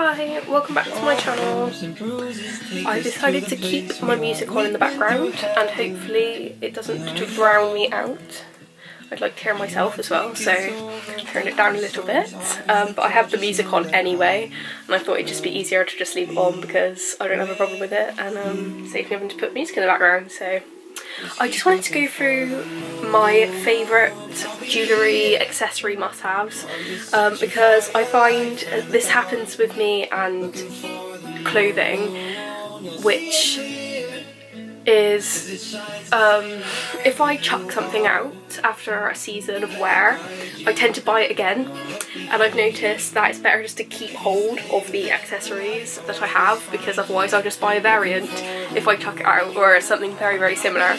Hi, welcome back to my channel. I decided to keep my music on in the background and hopefully it doesn't drown me out. I'd like to hear myself as well, so turn it down a little bit. But I have the music on anyway, and I thought it'd just be easier to just leave it on because I don't have a problem with it and save me having to put music in the background. So I just wanted to go through my favourite jewellery accessory must-haves because I find this happens with me and clothing, which is if I chuck something out after a season of wear, I tend to buy it again, and I've noticed that it's better just to keep hold of the accessories that I have because otherwise I'll just buy a variant if I chuck it out, or something very similar.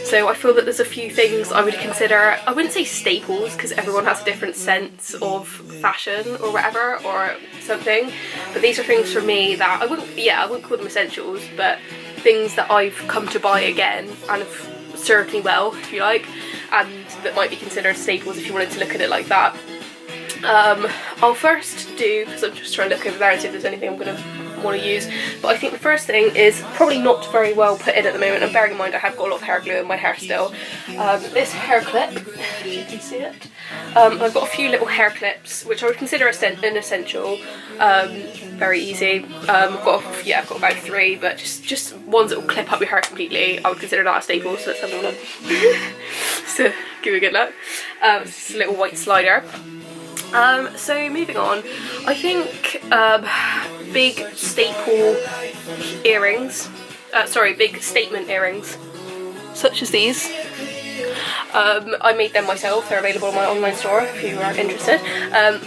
So I feel that there's a few things I would consider, I wouldn't say staples because everyone has a different sense of fashion or whatever or something, but these are things for me that I wouldn't call them essentials, but things that I've come to buy again and have served me well, if you like, and that might be considered staples if you wanted to look at it like that. I'll first do, because I'm just trying to look over there and see if there's anything I'm going to want to use, but I think the first thing is probably not very well put in at the moment, and bearing in mind I have got a lot of hair glue in my hair still. This hair clip, if you can see it, I've got a few little hair clips which I would consider an essential, very easy. I've got about 3, but just ones that will clip up your hair completely. I would consider that a staple, so let's have a look. So give it a good look. It's just a little white slider. So moving on, I think big staple earrings, big statement earrings, such as these. I made them myself, they're available on my online store if you are interested.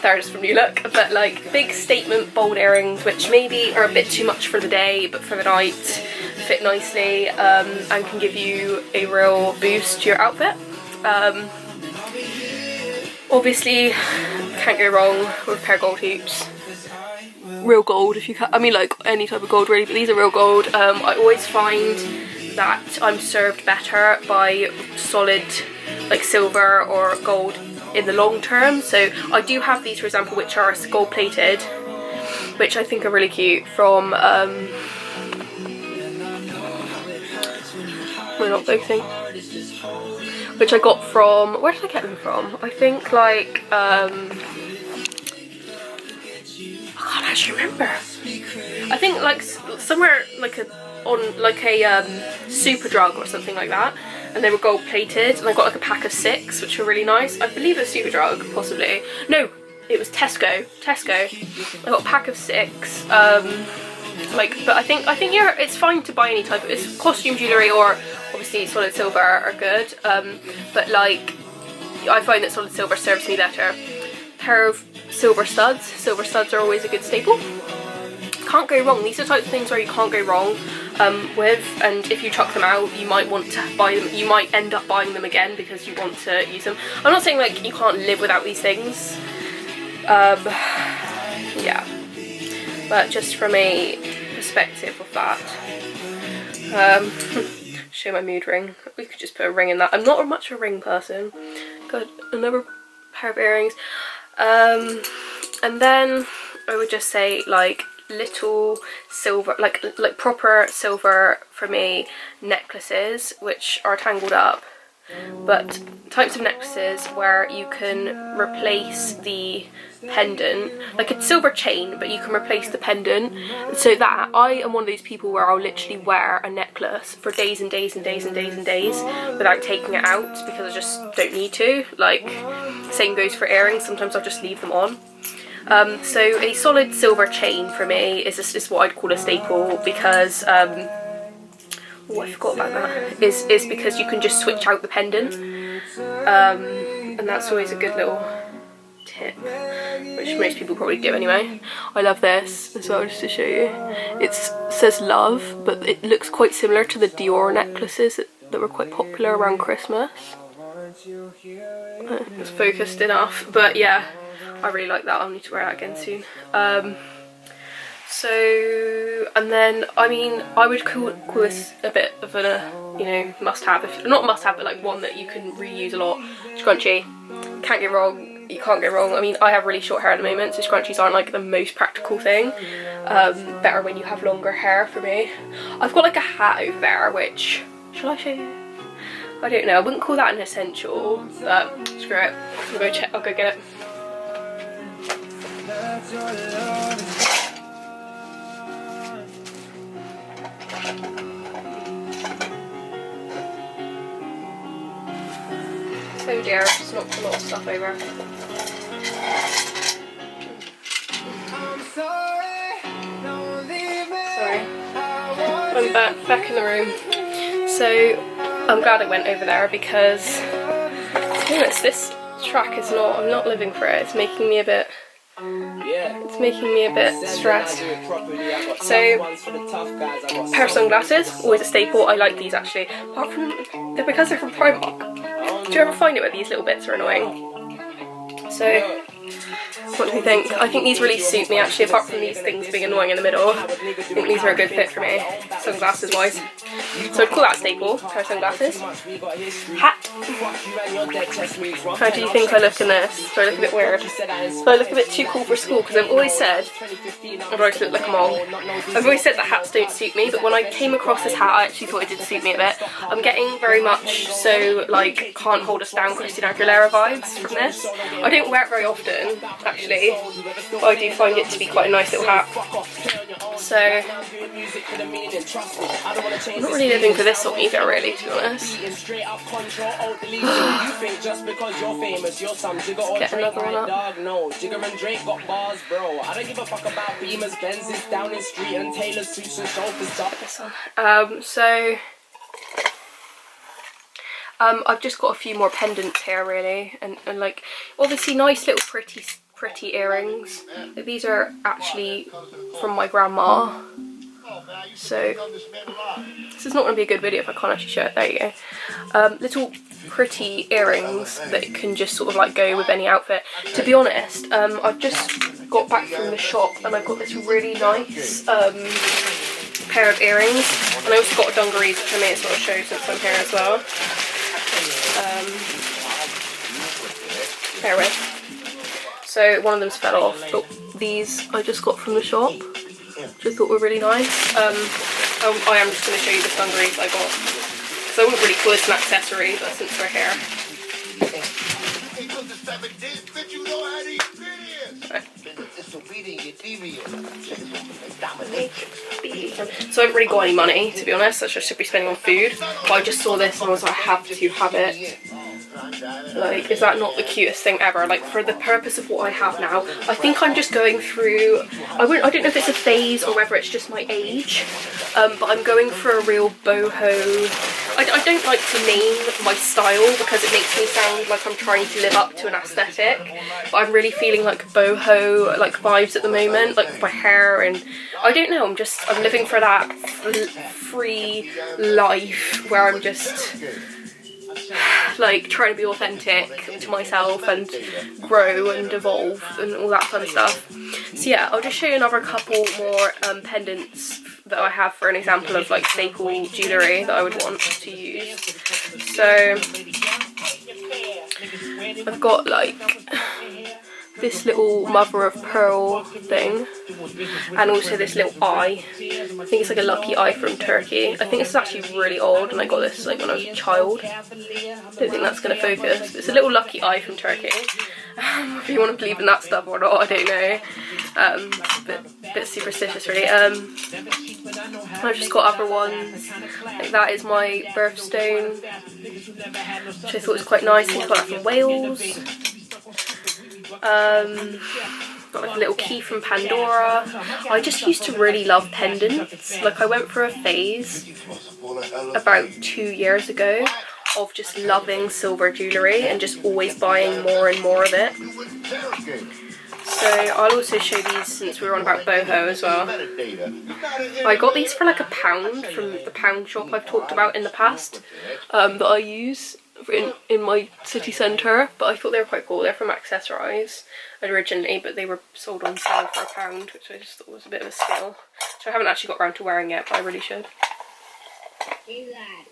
They're just from New Look, but like big statement bold earrings which maybe are a bit too much for the day but for the night fit nicely and can give you a real boost to your outfit. Obviously can't go wrong with a pair of gold hoops. Real gold if you can, I mean like any type of gold really, but these are real gold. I always find that I'm served better by solid like silver or gold in the long term. So I do have these, for example, which are gold plated, which I think are really cute, from we're not focusing, which I got from, where did I get them from? I think like I can't actually remember. I think like somewhere like on Superdrug or something like that, and they were gold plated, and I got like a pack of 6 which were really nice. I believe it was Superdrug, possibly. No, it was Tesco. I got a pack of 6. But I think it's fine to buy any type of, it's costume jewellery or obviously solid silver are good, but like I find that solid silver serves me better. Pair of silver studs are always a good staple. Can't go wrong. These are the types of things where you can't go wrong with, and if you chuck them out you might want to buy them, you might end up buying them again because you want to use them. I'm not saying like you can't live without these things, yeah, but just from a perspective of that, show my mood ring. We could just put a ring in that. I'm not much of a ring person. Got another pair of earrings, and then I would just say like little silver, like proper silver for me, necklaces which are tangled up, but types of necklaces where you can replace the pendant, like a silver chain but you can replace the pendant, so that I am one of those people where I'll literally wear a necklace for days and days without taking it out because I just don't need to. Like same goes for earrings, sometimes I'll just leave them on. So a solid silver chain for me is what I'd call a staple because oh, I forgot about that, is because you can just switch out the pendant, and that's always a good little tip, which most people probably do anyway. I love this as well, just to show you. It says love, but it looks quite similar to the Dior necklaces that were quite popular around Christmas. It's focused enough, but yeah, I really like that. I'll need to wear that again soon. So, and then, I mean, I would call this a bit of a, you know, must-have. Not must-have, but like one that you can reuse a lot. Scrunchie. Can't get wrong. you can't go wrong. I mean, I have really short hair at the moment, so scrunchies aren't like the most practical thing. Better when you have longer hair for me. I've got like a hat over there, which, shall I show you? I don't know, I wouldn't call that an essential, but screw it. I'll go get it. Oh dear, just knocked a lot of stuff over. Sorry. I'm back in the room. So I'm glad I went over there because, to be honest, this track is not, I'm not living for it. It's making me a bit stressed. So, pair of sunglasses, always a staple. I like these actually. Apart from, because they're from Primark. Do you ever find it where these little bits are annoying? So, what do we think? I think these really suit me actually, apart from these things being annoying in the middle. I think these are a good fit for me, sunglasses wise. So I'd call that a staple, pair of sunglasses. Hat. How do you think I look in this? Do I look a bit weird? Do I look a bit too cool for school? Because I've always said, I do I look like a mole? I've always said that hats don't suit me, but when I came across this hat I actually thought it did suit me a bit. I'm getting very much so like can't hold us down Christina Aguilera vibes from this. I don't wear it very often actually, but I do find it to be quite a nice little hat. So I'm not really living for this song either, really, to be honest. Let's get another one up. So I've just got a few more pendants here, really, and like obviously nice little pretty earrings. These are actually from my grandma. So this is not going to be a good video if I can't actually show it. There you go. Little pretty earrings that can just sort of like go with any outfit. To be honest, I've just got back from the shop and I've got this really nice pair of earrings, and I also got a dungarees which I may as well show since I'm here as well. Bear with. So one of them's fell off, but these I just got from the shop, which I thought were really nice. I am just going to show you the dungarees I got, because I wouldn't really call this an accessory, but since we're here. Right. So I haven't really got any money, to be honest, which I should be spending on food, but I just saw this and I was like, I have to have it. Like, is that not the cutest thing ever? Like, for the purpose of what I have now, I think I'm just going through, I don't know if it's a phase or whether it's just my age, but I'm going for a real boho. I don't like to name my style because it makes me sound like I'm trying to live up to an aesthetic, but I'm really feeling like boho like vibes at the moment, like with my hair, and I don't know, I'm living for that free life where I'm just like trying to be authentic to myself and grow and evolve and all that fun stuff. So yeah, I'll just show you another couple more pendants that I have for an example of like staple jewellery that I would want to use. So I've got like this little mother of pearl thing, and also this little eye. I think it's like a lucky eye from Turkey. I think this is actually really old and I got this like when I was a child. I don't think that's going to focus. It's a little lucky eye from Turkey. If you want to believe in that stuff or not, I don't know. Bit superstitious really. I've just got other ones. Like that is my birthstone, which I thought was quite nice. I think I got that from Wales. Got like a little key from Pandora. I just used to really love pendants. Like I went for a phase about 2 years ago of just loving silver jewellery and just always buying more and more of it. So I'll also show these since we were on about boho as well. I got these for like £1 from the pound shop I've talked about in the past, that I use in my city centre, but I thought they were quite cool. They're from Accessorize originally, but they were sold on sale for £1, which I just thought was a bit of a steal. So I haven't actually got around to wearing it, but I really should.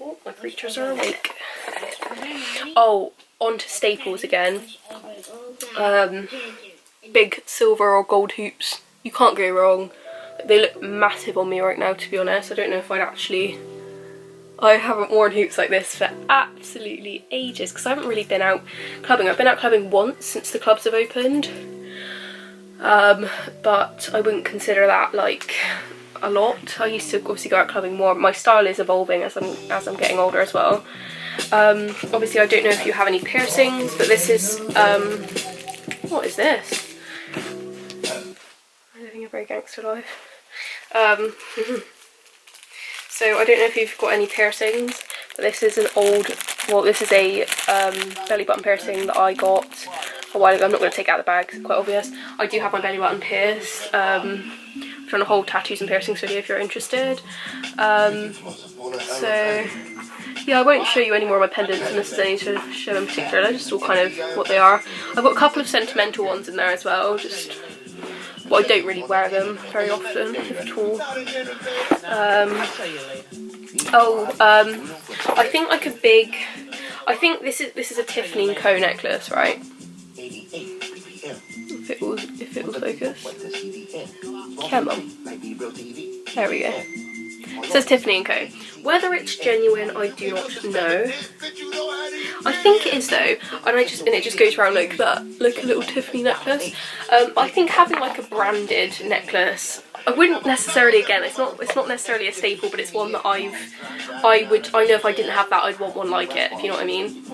Oh, my creatures are awake. Oh, on to staples again. Big silver or gold hoops. You can't go wrong. They look massive on me right now, to be honest. I don't know if I'd actually... I haven't worn hoops like this for absolutely ages because I haven't really been out clubbing. I've been out clubbing once since the clubs have opened, but I wouldn't consider that like a lot. I used to obviously go out clubbing more. My style is evolving as I'm getting older as well. Obviously I don't know if you have any piercings, but this is what is this? I'm living a very gangster life. So I don't know if you've got any piercings, but this is an old, well, this is a belly button piercing that I got a while ago. I'm not going to take it out of the bag, it's quite obvious. I do have my belly button pierced. I'm trying to hold tattoos and piercings video if you're interested. So yeah, I won't show you any more of my pendants unless there's any to show in particular. They're just all kind of what they are. I've got a couple of sentimental ones in there as well, just... well, I don't really wear them very often, if at all. I think like a big... I think this is a Tiffany & Co necklace, right? If it will focus. Come on. There we go. It says Tiffany & Co. Whether it's genuine, I do not know. I think it is though, and it just goes around like that, like a little Tiffany necklace. But I think having like a branded necklace, I wouldn't necessarily, again, it's not necessarily a staple, but it's one that I know if I didn't have that, I'd want one like it, if you know what I mean.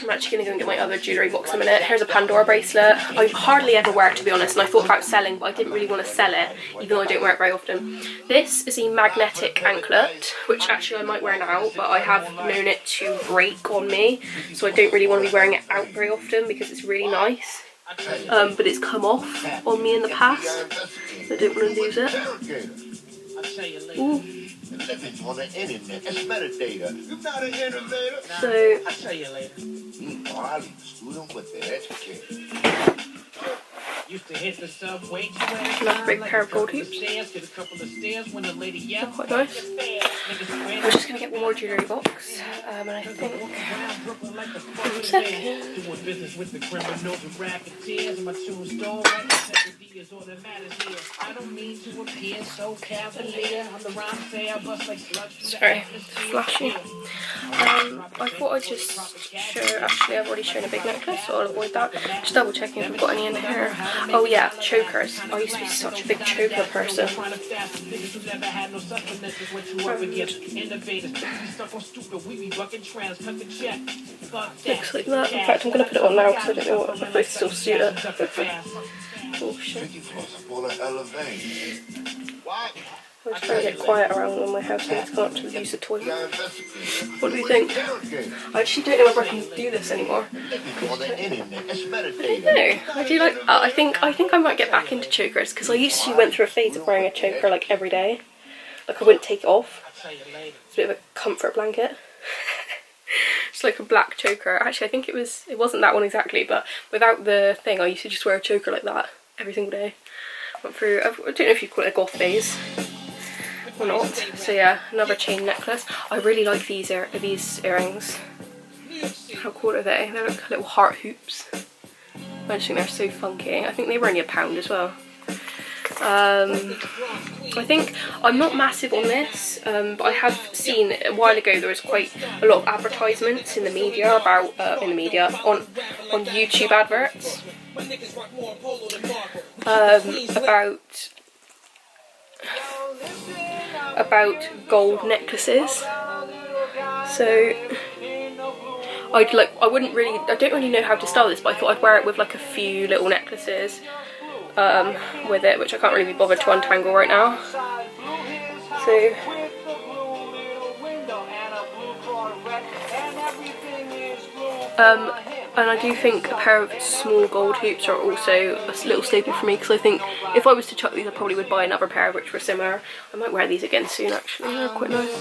I'm actually going to go and get my other jewellery box in a minute. Here's a Pandora bracelet. I hardly ever wear it, to be honest, and I thought about selling, but I didn't really want to sell it, even though I don't wear it very often. This is a magnetic anklet, which actually I might wear now, but I have known it to break on me, so I don't really want to be wearing it out very often because it's really nice. But it's come off on me in the past, so I don't want to lose it. Ooh. On the internet, it's metadata. You're not an innovator. So, I'll tell you later. I'll leave the student with their education. Used to hit the subway. Another big pair of gold hoops. They're quite nice. We're just going to get one more jewellery box. And I think... 1 second. Sorry, it's flashy. I thought I'd just show, actually I've already shown a big necklace, so I'll avoid that. Just double checking if I've got any in here. Oh yeah, chokers. I used to be such a big choker person. Looks like that. In fact, I'm going to put it on now because I don't know if I still suit it. Oh shit. I'm just trying to get quiet around when my housemates can't use the toilet. What do you think? I actually don't know whether I can do this anymore. I don't know. I do like. I think I might get back into chokers because I usually went through a phase of wearing a choker like every day. Like I wouldn't take it off. It's a bit of a comfort blanket. It's like a black choker. Actually, I think it wasn't that one exactly, but without the thing, I used to just wear a choker like that every single day. Went through. I don't know if you call it a goth phase or not. So yeah, another chain necklace. I really like these earrings. How cool are they? They're like little heart hoops. I just think they're so funky. I think they were only £1 as well. I think I'm not massive on this, but I have seen a while ago there was quite a lot of advertisements in the media about on YouTube adverts about gold necklaces. So I don't really know how to style this, but I thought I'd wear it with like a few little necklaces with it, which I can't really be bothered to untangle right now. So and I do think a pair of small gold hoops are also a little staple for me, because I think if I was to chuck these I probably would buy another pair which were similar. I might wear these again soon actually, they're quite nice.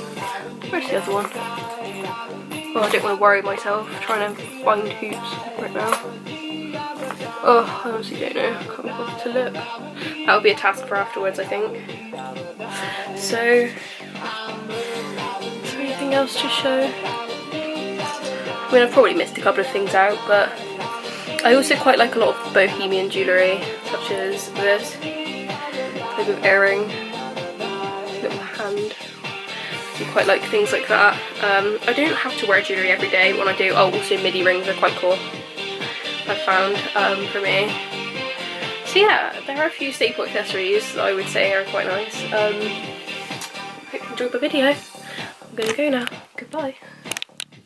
Where's the other one? Oh, I don't want to worry myself trying to find hoops right now. Oh, I honestly don't know, I can't be bothered to look. That'll be a task for afterwards I think. So, is there anything else to show? I mean, I've probably missed a couple of things out, but I also quite like a lot of bohemian jewellery, such as this type of earring, little hand. I quite like things like that. I don't have to wear jewellery every day. When I do, oh, also midi rings are quite cool, I've found, for me. So yeah, there are a few staple accessories that I would say are quite nice. Hope you enjoyed the video. I'm gonna go now. Goodbye.